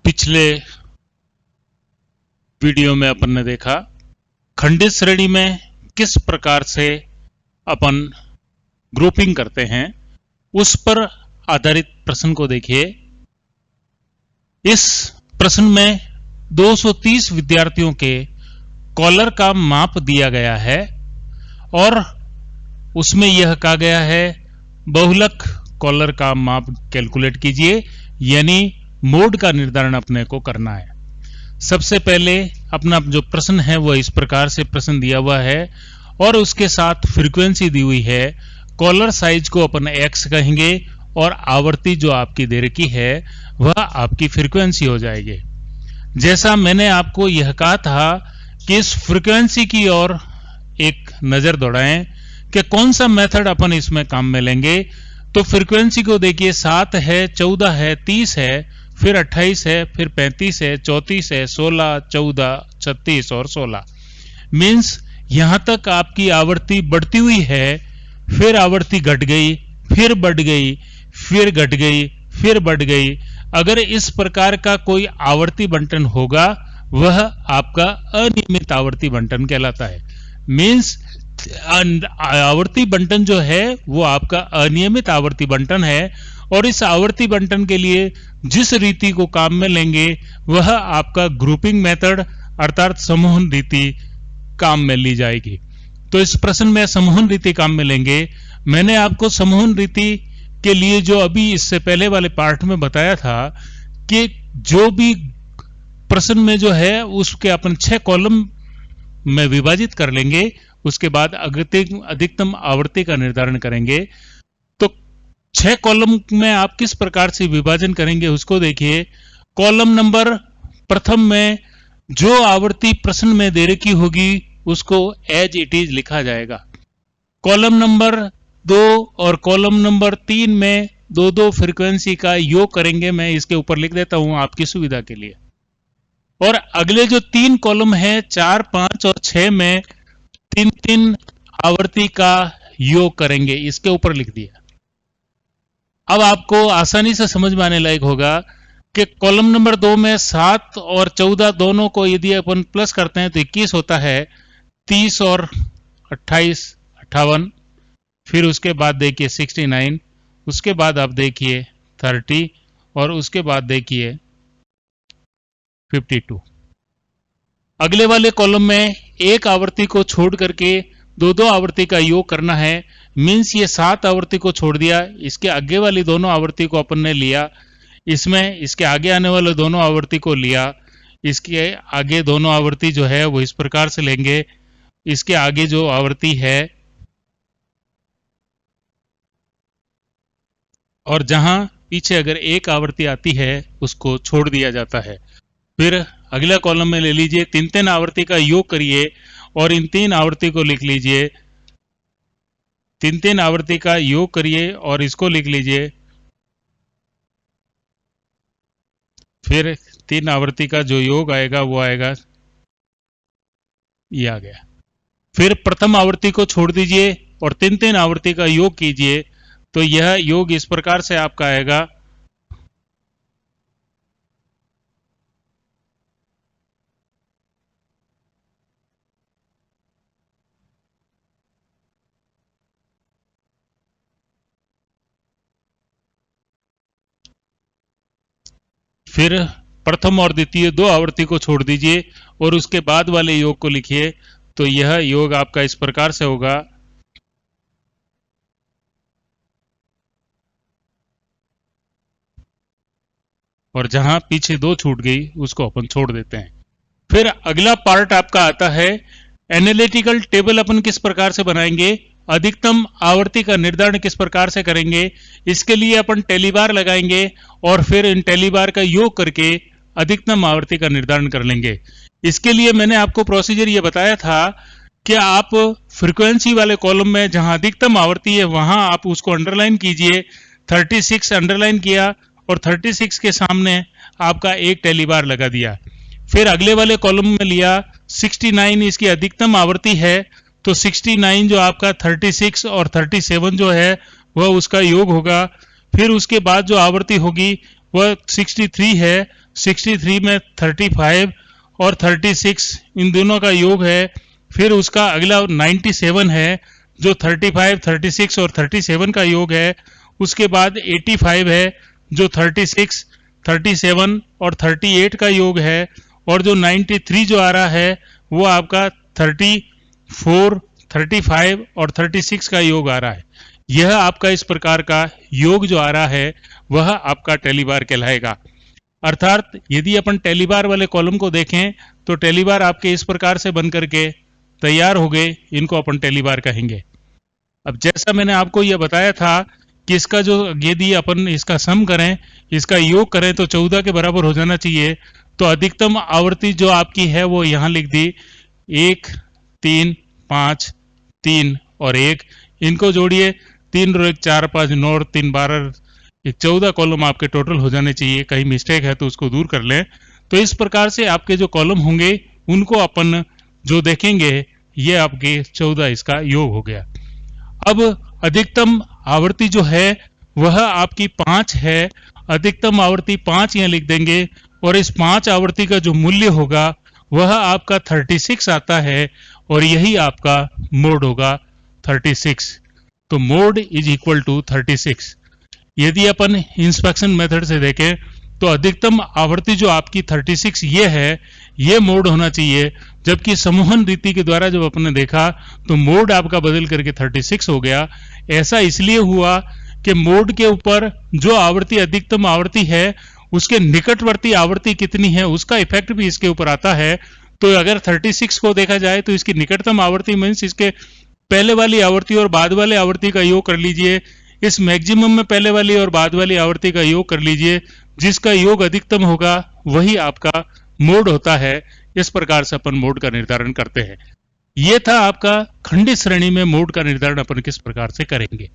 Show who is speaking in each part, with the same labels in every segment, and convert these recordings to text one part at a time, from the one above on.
Speaker 1: पिछले वीडियो में अपन ने देखा खंडित श्रेणी में किस प्रकार से अपन ग्रुपिंग करते हैं, उस पर आधारित प्रश्न को देखिए। इस प्रश्न में 230 विद्यार्थियों के कॉलर का माप दिया गया है और उसमें यह कहा गया है बहुलक कॉलर का माप कैलकुलेट कीजिए, यानी मोड का निर्धारण अपने को करना है। सबसे पहले अपना जो प्रश्न है वो इस प्रकार से प्रश्न दिया हुआ है और उसके साथ फ्रीक्वेंसी दी हुई है। कॉलर साइज को अपन x कहेंगे और आवर्ती जो आपकी दे रखी है वह आपकी फ्रीक्वेंसी हो जाएगी। जैसा मैंने आपको यह कहा था कि इस फ्रीक्वेंसी की ओर एक नजर दौड़ाएं कि कौन सा मेथड अपन इसमें काम में लेंगे। तो फ्रीक्वेंसी को देखिए, 7 है, 14 है, 30 है, फिर 28 है, फिर 35 है, 34 है, 16, 14, 36 और 16। मीन्स यहां तक आपकी आवृत्ति बढ़ती हुई है, फिर आवृत्ति घट गई, फिर बढ़ गई, फिर घट गई, फिर बढ़ गई। अगर इस प्रकार का कोई आवर्ती बंटन होगा वह आपका अनियमित आवर्ती बंटन कहलाता है। मीन्स आवर्ती बंटन जो है वो आपका अनियमित आवर्ती बंटन है और इस आवर्ती बंटन के लिए जिस रीति को काम में लेंगे वह आपका ग्रुपिंग मेथड अर्थात समूहन रीति काम में ली जाएगी। तो इस प्रश्न में समूहन रीति काम में लेंगे। मैंने आपको समूहन रीति के लिए जो अभी इससे पहले वाले पार्ट में बताया था कि जो भी प्रश्न में जो है उसके अपन 6 कॉलम में विभाजित कर लेंगे, उसके बाद अधिकतम आवर्ती का निर्धारण करेंगे। तो 6 कॉलम में आप किस प्रकार से विभाजन करेंगे उसको देखिए। कॉलम नंबर प्रथम में जो आवर्ती प्रश्न में दे रखी होगी उसको एज इट इज लिखा जाएगा। कॉलम नंबर 2 और कॉलम नंबर 3 में दो फ्रीक्वेंसी का योग करेंगे। मैं इसके ऊपर लिख देता हूं आपकी सुविधा के लिए। और अगले जो 3 कॉलम है 4, 5 और 6 में 3 आवर्ती का योग करेंगे, इसके ऊपर लिख दिया। अब आपको आसानी से समझ में आने लायक होगा कि कॉलम नंबर 2 में 7 और 14 दोनों को यदि अपन प्लस करते हैं तो 21 होता है, 30 और 28 58, फिर उसके बाद देखिए 69, उसके बाद आप देखिए 30 और उसके बाद देखिए 52। अगले वाले कॉलम में एक आवर्ती को छोड़ करके दो आवर्ती का योग करना है। मीन्स ये 7 आवर्ती को छोड़ दिया, इसके आगे वाली दोनों आवर्ती को अपन ने लिया, इसमें इसके आगे आने वाले दोनों आवर्ती को लिया, इसके आगे दोनों आवर्ती जो है वो इस प्रकार से लेंगे, इसके आगे जो आवर्ती है और जहां पीछे अगर एक आवर्ती आती है उसको छोड़ दिया जाता है। फिर अगला कॉलम में ले लीजिए, 3 आवर्ती का योग करिए और इन 3 आवर्ती को लिख लीजिए। 3 आवर्ती का योग करिए और इसको लिख लीजिए। फिर 3 आवर्ती का जो योग आएगा वो आएगा, ये आ गया। फिर प्रथम आवर्ती को छोड़ दीजिए और 3 आवर्ती का योग कीजिए, तो यह योग इस प्रकार से आपका आएगा। फिर प्रथम और द्वितीय 2 आवर्ती को छोड़ दीजिए और उसके बाद वाले योग को लिखिए, तो यह योग आपका इस प्रकार से होगा। और जहां पीछे 2 छूट गई उसको अपन छोड़ देते हैं। फिर अगला पार्ट आपका आता है एनालिटिकल टेबल अपन किस प्रकार से बनाएंगे, अधिकतम आवर्ती का निर्धारण किस प्रकार से करेंगे। इसके लिए अपन टेलीबार लगाएंगे और फिर इन टेलीबार का योग करके अधिकतम आवर्ती का निर्धारण कर लेंगे। इसके लिए मैंने आपको प्रोसीजर ये बताया था कि आप फ्रीक्वेंसी वाले कॉलम में जहां अधिकतम आवर्ती है वहां आप उसको अंडरलाइन कीजिए। 36 अंडरलाइन किया और 36 के सामने आपका एक टेलीबार लगा दिया। फिर अगले वाले कॉलम में लिया, 69 इसकी अधिकतम आवर्ती है, तो 69 जो आपका 36 और 37 जो है वह उसका योग होगा। फिर उसके बाद जो आवर्ती होगी वह 63 है, 63 में 35 और 36 इन दोनों का योग है। फिर उसका अगला 97 है जो 35, 36 और 37 का योग है। उसके बाद 85 है जो 36, 37 और 38 का योग है। और जो 93 जो आ रहा है वो आपका 34, 35 और 36 का योग आ रहा है। यह आपका इस प्रकार का योग जो आ रहा है वह आपका टेलीबार कहलाएगा। अर्थात यदि अपन टेलीबार वाले कॉलम को देखें तो टेलीबार आपके इस प्रकार से बन करके तैयार हो गए, इनको अपन टेलीबार कहेंगे। अब जैसा मैंने आपको यह बताया था कि इसका जो यदि अपन इसका सम करें, इसका योग करें तो 14 के बराबर हो जाना चाहिए। तो अधिकतम आवृत्ति जो आपकी है वो यहां लिख दी, 1, 3, 5, 3 और 1, इनको जोड़िए, 3 और 1 4, 5, 9 और 3 12, 14 कॉलम आपके टोटल हो जाने चाहिए। कहीं मिस्टेक है तो उसको दूर कर लें। तो इस प्रकार से आपके जो कॉलम होंगे उनको अपन जो देखेंगे ये आपके 14 इसका योग हो गया। अब अधिकतम आवृत्ति जो है वह आपकी 5 है। अधिकतम आवृत्ति 5 यहां लिख देंगे और इस 5 आवृत्ति का जो मूल्य होगा वह आपका 36 आता है और यही आपका मोड होगा 36। तो मोड इज इक्वल टू 36। यदि अपन इंस्पेक्शन मेथड से देखें तो अधिकतम आवृत्ति जो आपकी 36 ये है, ये मोड होना चाहिए। जबकि समूहन रीति के द्वारा जब अपने देखा तो मोड आपका बदल करके 36 हो गया। ऐसा इसलिए हुआ कि मोड के ऊपर जो आवृत्ति अधिकतम आवृत्ति है उसके निकटवर्ती आवृत्ति कितनी है उसका इफेक्ट भी इसके ऊपर आता है। तो अगर 36 को देखा जाए तो इसकी निकटतम आवृत्ति मीन्स इसके पहले वाली आवृत्ति और बाद वाले आवृत्ति का योग कर लीजिए। इस मैक्सिमम में पहले वाली और बाद वाली आवृत्ति का योग कर लीजिए। जिसका योग अधिकतम होगा वही आपका मोड होता है। इस प्रकार से अपन मोड का निर्धारण करते हैं। यह था आपका खंडित श्रेणी में मोड का निर्धारण अपन किस प्रकार से करेंगे।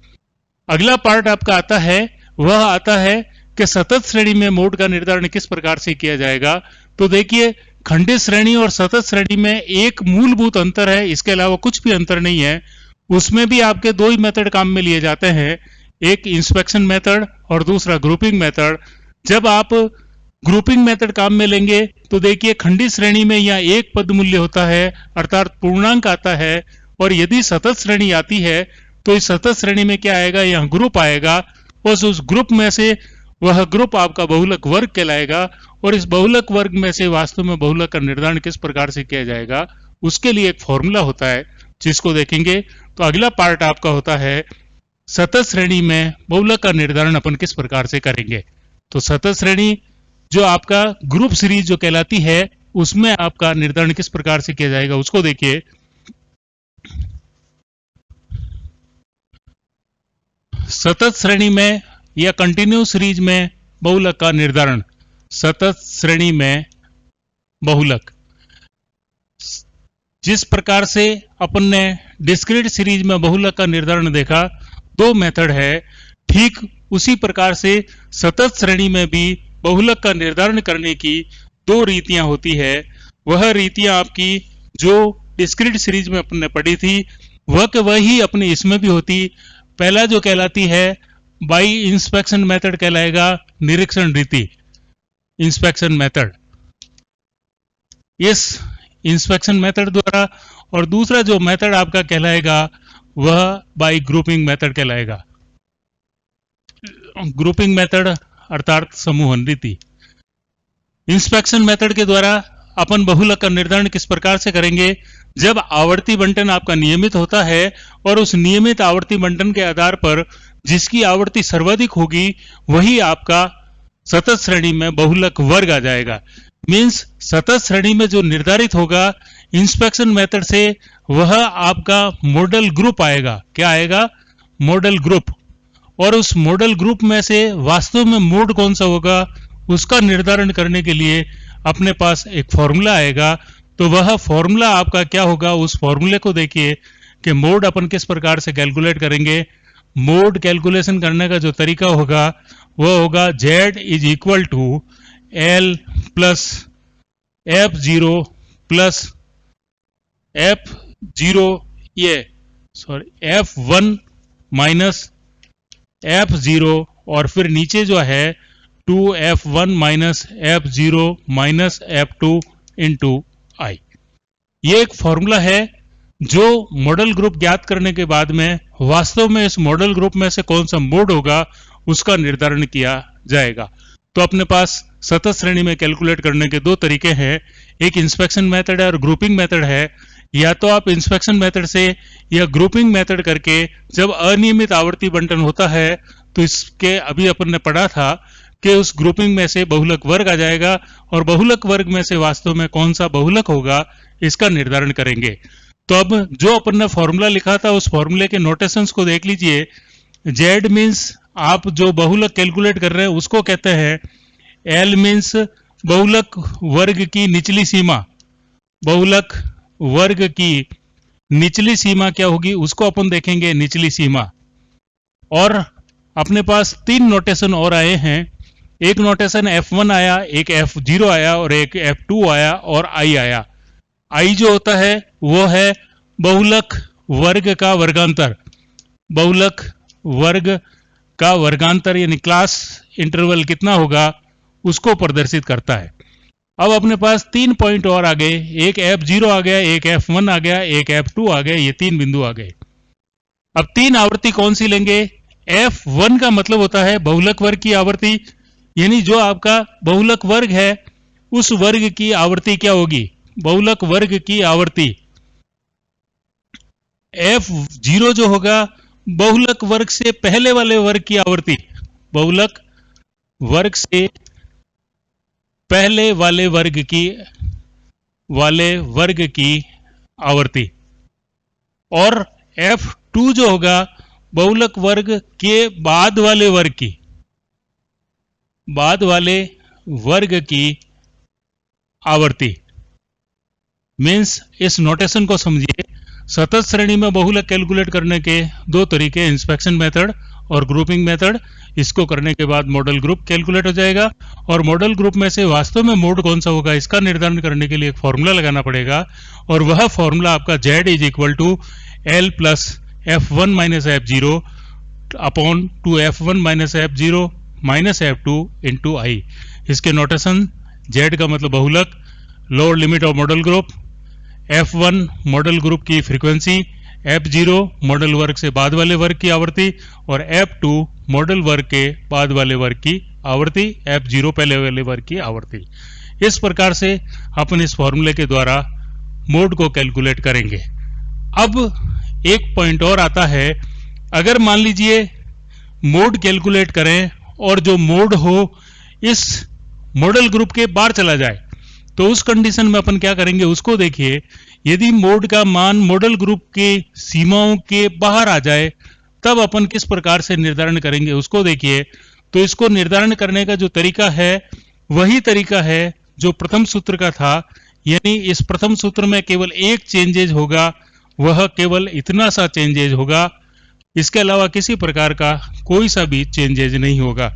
Speaker 1: अगला पार्ट आपका आता है, वह आता है कि सतत श्रेणी में मोड का निर्धारण किस प्रकार से किया जाएगा। तो देखिए, खंडित श्रेणी और सतत श्रेणी में एक मूलभूत अंतर है, इसके अलावा कुछ भी अंतर नहीं है। उसमें भी आपके दो ही मेथड काम में लिए जाते हैं, एक इंस्पेक्शन मेथड और दूसरा ग्रुपिंग मेथड। जब आप ग्रुपिंग मेथड काम में लेंगे तो देखिए खंडित श्रेणी में यहाँ एक पद मूल्य होता है अर्थात पूर्णांक आता है। और यदि सतत श्रेणी आती है तो इस सतत श्रेणी में क्या आएगा, यहाँ ग्रुप आएगा और उस ग्रुप में से वह ग्रुप आपका बहुलक वर्ग कहलाएगा। और इस बहुलक वर्ग में से वास्तव में बहुलक का निर्धारण किस प्रकार से किया जाएगा उसके लिए एक फॉर्मूला होता है जिसको देखेंगे। तो अगला पार्ट आपका होता है सतत श्रेणी में बहुलक का निर्धारण अपन किस प्रकार से करेंगे। तो सतत श्रेणी जो आपका ग्रुप सीरीज जो कहलाती है उसमें आपका निर्धारण किस प्रकार से किया जाएगा उसको देखिए। सतत श्रेणी में या कंटिन्यूस सीरीज में बहुलक का निर्धारण, सतत श्रेणी में बहुलक जिस प्रकार से अपन ने डिस्क्रीट सीरीज में बहुलक का निर्धारण देखा, दो मेथड है, ठीक उसी प्रकार से सतत श्रेणी में भी बहुलक का निर्धारण करने की दो रीतियां होती है। वह रीतियां आपकी जो डिस्क्रीट सीरीज में अपन ने पढ़ी थी वह के वही अपने इसमें भी होती। पहला जो कहलाती है बाई इंस्पेक्शन मेथड कहलाएगा, निरीक्षण रीति इंस्पेक्शन मेथड, इस इंस्पेक्शन मेथड द्वारा। और दूसरा जो मेथड आपका कहलाएगा वह बाई ग्रुपिंग मेथड कहलाएगा, ग्रुपिंग मेथड अर्थात समूहन रीति। इंस्पेक्शन मेथड के द्वारा अपन बहुलक का निर्धारण किस प्रकार से करेंगे, जब आवर्ती बंटन आपका नियमित होता है और उस नियमित आवर्ती बंटन के आधार पर जिसकी आवर्ती सर्वाधिक होगी वही आपका सतत श्रेणी में बहुलक वर्ग आ जाएगा। मींस सतत श्रेणी में जो निर्धारित होगा इंस्पेक्शन मेथड से वह आपका मॉडल ग्रुप आएगा। क्या आएगा, मॉडल ग्रुप। और उस मॉडल ग्रुप में से वास्तव में मोड कौन सा होगा उसका निर्धारण करने के लिए अपने पास एक फॉर्मूला आएगा। तो वह फॉर्मूला आपका क्या होगा, उस फॉर्मूले को देखिए कि मोड अपन किस प्रकार से कैलकुलेट करेंगे। मोड कैलकुलेशन करने का जो तरीका होगा वह होगा Z is equal to L plus F0 plus F0 ये F1 माइनस F0 और फिर नीचे जो है 2f1 minus f0 minus f2 into आई। ये एक फॉर्मूला है जो मॉडल ग्रुप ज्ञात करने के बाद में वास्तव में इस मॉडल ग्रुप में से कौन सा मोड होगा उसका निर्धारण किया जाएगा। तो अपने पास सतत श्रेणी में कैलकुलेट करने के दो तरीके हैं, एक इंस्पेक्शन मेथड है और ग्रुपिंग मेथड है। या तो आप इंस्पेक्शन मेथड से या ग्रुपिंग मेथड करके जब अनियमित आवर्ती बंटन होता है तो इसके अभी अपन ने पढ़ा था कि उस ग्रुपिंग में से बहुलक वर्ग आ जाएगा और बहुलक वर्ग में से वास्तव में कौन सा बहुलक होगा इसका निर्धारण करेंगे। तो अब जो अपन ने फॉर्मूला लिखा था उस फॉर्मूले के नोटेशंस को देख लीजिए। जेड मीन्स आप जो बहुलक कैलकुलेट कर रहे हैं उसको कहते हैं, एल मीन्स बहुलक वर्ग की निचली सीमा, बहुलक वर्ग की निचली सीमा क्या होगी उसको अपन देखेंगे, निचली सीमा। और अपने पास तीन नोटेशन और आए हैं, एक नोटेशन F1 आया, एक F0 आया और एक F2 आया और I आया। I जो होता है वो है बहुलक वर्ग का वर्गांतर, बहुलक वर्ग का वर्गांतर यानी क्लास इंटरवल कितना होगा उसको प्रदर्शित करता है। अब अपने पास तीन पॉइंट और आ गए, एक F0 आ गया, एक F1 आ गया, एक F2 आ गया, ये तीन बिंदु आ गए। अब तीन आवर्ती कौन सी लेंगे? F1 का मतलब होता है बहुलक वर्ग की आवर्ती, यानी जो आपका बहुलक वर्ग है उस वर्ग की आवर्ती क्या होगी, बहुलक वर्ग की आवर्ती। F0 जो होगा बहुलक वर्ग से पहले वाले वर्ग की आवर्ती, बहुलक वर्ग से पहले वाले वर्ग की आवर्ती। और F2 जो होगा बहुलक वर्ग के बाद वाले वर्ग की आवर्ती। मीन्स इस नोटेशन को समझिए, सतत श्रेणी में बहुलक कैलकुलेट करने के दो तरीके, इंस्पेक्शन मेथड और ग्रुपिंग मेथड। इसको करने के बाद मॉडल ग्रुप कैलकुलेट हो जाएगा और मॉडल ग्रुप में से वास्तव में मोड कौन सा होगा इसका निर्धारण करने के लिए एक फॉर्मूला लगाना पड़ेगा और वह फॉर्मूला आपका Z is equal to L plus F1 minus F0 upon 2F1 minus F0 minus F2 into i. इसके नोटेशन, Z का मतलब बहुलक, lower limit of modal group, F1 modal group की फ्रीक्वेंसी, F0 मॉडल वर्ग से बाद वाले वर्ग की आवर्ती और F2 मॉडल वर्ग के बाद वाले वर्ग की आवर्ती, F0 पहले वाले वर्ग की आवर्ती। इस प्रकार से अपन इस फॉर्मूले के द्वारा मोड को कैलकुलेट करेंगे। अब एक पॉइंट और आता है, अगर मान लीजिए मोड कैलकुलेट करें और जो मोड हो इस मॉडल ग्रुप के बाहर चला जाए तो उस कंडीशन में अपन क्या करेंगे उसको देखिए। यदि मोड का मान मॉडल ग्रुप के सीमाओं के बाहर आ जाए तब अपन किस प्रकार से निर्धारण करेंगे उसको देखिए। तो इसको निर्धारण करने का जो तरीका है वही तरीका है जो प्रथम सूत्र का था, यानी इस प्रथम सूत्र में केवल एक चेंजेज होगा, वह केवल इतना सा चेंजेज होगा, इसके अलावा किसी प्रकार का कोई सा भी चेंजेज नहीं होगा।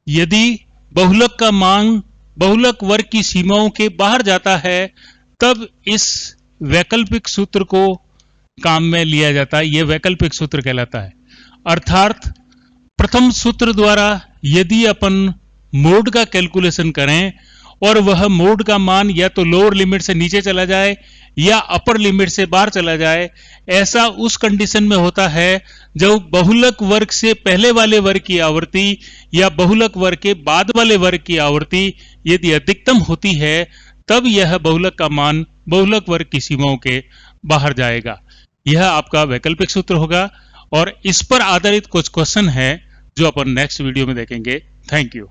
Speaker 1: यदि बहुलक का मान बहुलक वर्ग की सीमाओं के बाहर जाता है तब इस वैकल्पिक सूत्र को काम में लिया जाता है, यह वैकल्पिक सूत्र कहलाता है। अर्थात प्रथम सूत्र द्वारा यदि अपन मोड का कैलकुलेशन करें और वह मोड का मान या तो लोअर लिमिट से नीचे चला जाए या अपर लिमिट से बाहर चला जाए, ऐसा उस कंडीशन में होता है जब बहुलक वर्ग से पहले वाले वर्ग की आवर्ती या बहुलक वर्ग के बाद वाले वर्ग की आवर्ती यदि अधिकतम होती है तब यह बहुलक का मान बहुलक वर्ग की सीमाओं के बाहर जाएगा। यह आपका वैकल्पिक सूत्र होगा और इस पर आधारित कुछ क्वेश्चन है जो अपन नेक्स्ट वीडियो में देखेंगे। Thank you.